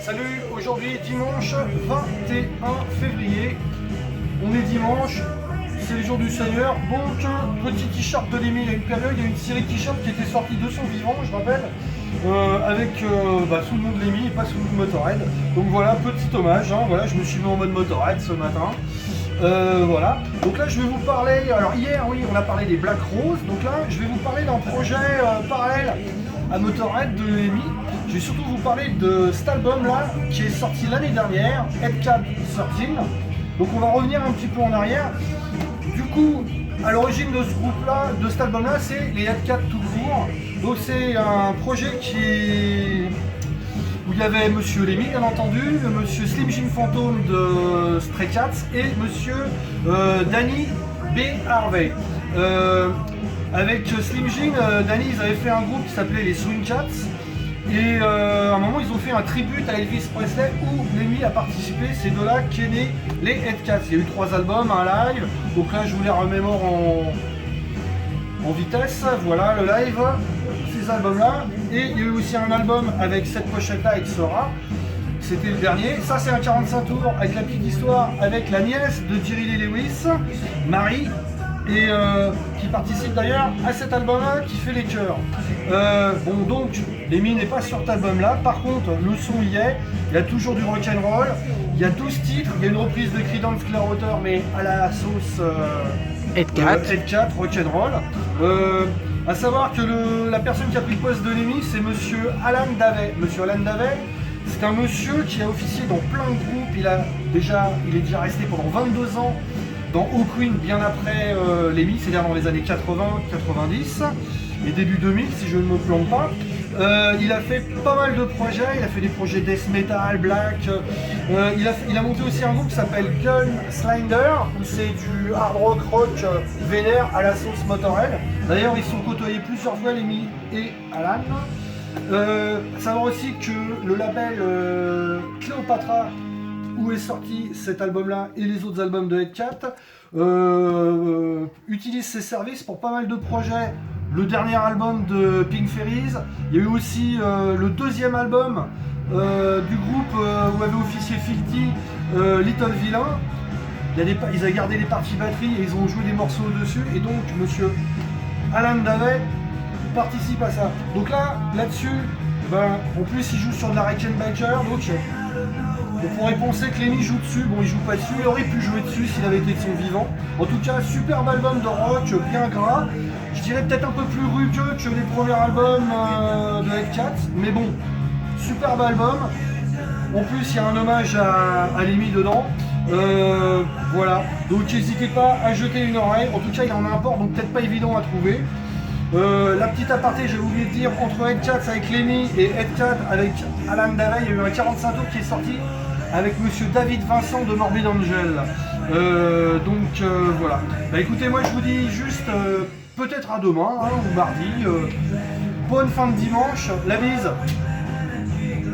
Salut, aujourd'hui dimanche 21 février. On est dimanche, c'est le jour du Seigneur. Donc, petit t-shirt de Lémi. Il y a une période, il y a une série de t-shirts qui était sortie de son vivant, je rappelle, avec sous le nom de Lémi et pas sous le nom de Motorhead. Donc voilà, petit hommage. Hein, voilà, je me suis mis en mode Motorhead ce matin. Voilà, donc là je vais vous parler, alors hier oui on a parlé des Black Rose, donc là je vais vous parler d'un projet parallèle à Motorhead de Lémi. Je vais surtout vous parler de cet album là qui est sorti l'année dernière, Headcat 13. Donc on va revenir un petit peu en arrière. Du coup, à l'origine de ce groupe là, de cet album là, c'est les Headcat tout court. Donc c'est un projet où il y avait Monsieur Lémi, bien entendu, Monsieur Slim Jim Phantom de Stray Cats et Monsieur Danny B. Harvey. Avec Slim Jim, Danny, ils avaient fait un groupe qui s'appelait les Swing Cats. Et à un moment, ils ont fait un tribute à Elvis Presley où Lémi a participé. C'est de là qu'est né les Headcats. Il y a eu 3 albums, un live. Donc là, je vous les remémore en vitesse. Voilà le live, ces albums-là. Et il y a eu aussi un album avec cette pochette-là avec Sora. C'était le dernier. Ça, c'est un 45 tours avec la petite histoire avec la nièce de Jerry Lee Lewis, Marie. Et qui participe d'ailleurs à cet album-là, qui fait les chœurs. Bon, donc, Lémi n'est pas sur cet album-là. Par contre, le son y est. Il y a toujours du rock'n'roll. Il y a 12 titres. Il y a une reprise de Creedence Clearwater, mais à la sauce Headcat, rock'n'roll. À savoir que la personne qui a pris le poste de Lémi, c'est Monsieur Alan Davey. Monsieur Alan Davey, c'est un monsieur qui a officié dans plein de groupes. Il est déjà resté pendant 22 ans dans Hawkwind, bien après Lémi, c'est-à-dire dans les années 80-90 et début 2000 si je ne me plante pas. Il a fait pas mal de projets, il a fait des projets death metal, black. Il a monté aussi un groupe qui s'appelle Gun Slinder, où c'est du hard rock vénère à la sauce Motorhead. D'ailleurs, ils se sont côtoyés plusieurs fois, Lémi et Alan. Savoir aussi que le label Cléopatra, où est sorti cet album-là et les autres albums de Headcat, utilise ses services pour pas mal de projets. Le dernier album de Pink Fairies, il y a eu aussi le deuxième album du groupe où avait officié Filthy, Little Villain. Ils avaient gardé les parties batterie et ils ont joué des morceaux dessus, et donc Monsieur Alan Davey participe à ça. Donc là-dessus, en plus il joue sur de la Rickenbacker, donc on pourrait penser que Lémi joue dessus. Bon, il joue pas dessus, il aurait pu jouer dessus s'il avait été de son vivant. En tout cas, superbe album de rock, bien gras. Je dirais peut-être un peu plus rugueux que les premiers albums de Headcat, mais bon, superbe album. En plus, il y a un hommage à Lémi dedans. Voilà, donc n'hésitez pas à jeter une oreille. En tout cas, il en a un port, donc peut-être pas évident à trouver. La petite aparté, j'ai oublié de dire, entre Headcat avec Lémi et Headcat avec Alan Davey, il y a eu un 45 tours qui est sorti avec Monsieur David Vincent de Morbid Angel. Voilà. Écoutez, moi je vous dis juste peut-être à demain, hein, ou mardi. Bonne fin de dimanche, la bise.